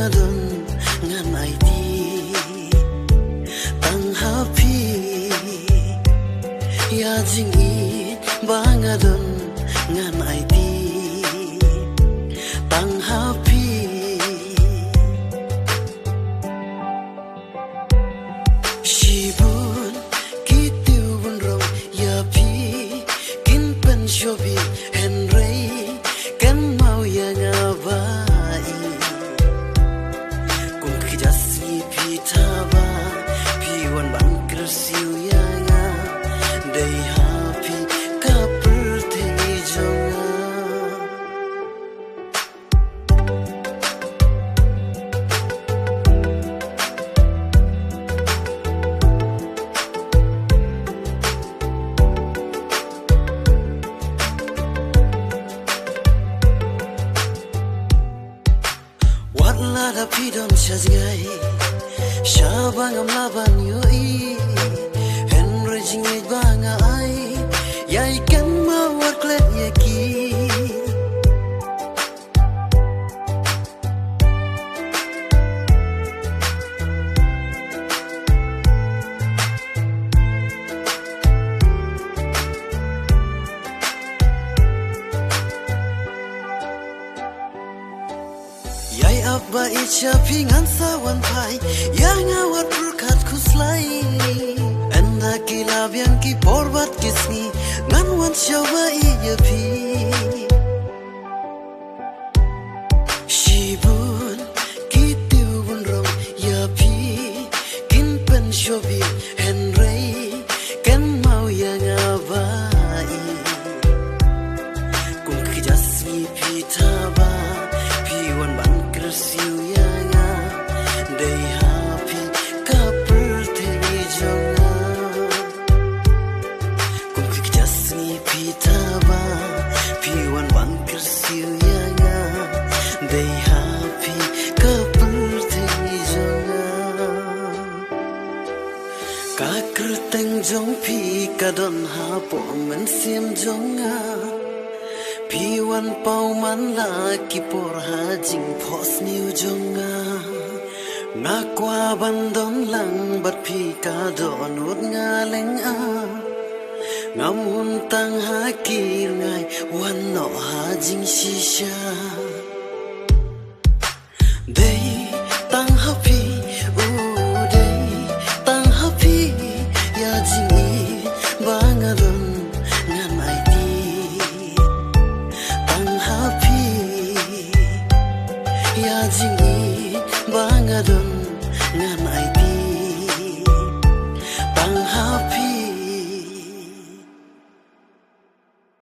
bangadon ngan ID tang happy ya jingi bangadon ngan ID tang happy shibun kitiu bunrong ya pi kin pen shobi henry kan mau ya ngabai kung kijasmi pitaba piwan ban kersiu ya nga day happy couple te jonga Lada pidam chazgai shabangam laban yoi henry jingej banga ai yai kan mawar klet yaki Yai abba icha pingan sawan pai yang awat berkat kuslai enda kilab yang ki porbat kisni ngan wan shawa iya pi shibun kitiu bunrong ya pi kin pen shobi henry kan mau yang abai kung kijasmi pitaba piwan ban kersiu ya nga day happy couple te jonga kung kijasmi pitaba piwan ban kersiu ya nga day happy couple te jonga kakruteng jong pi kadon hapo men sim jonga Piwan pau man la ki por hajing pos niu jonga ngakwa bandon lang bat pi ka don ut nga leng a ngamun tang hakir ngai wan no hajing shisha day tang happy day tang happy ya jingi bangadon ngan ID ya jingi bangadon ngan ID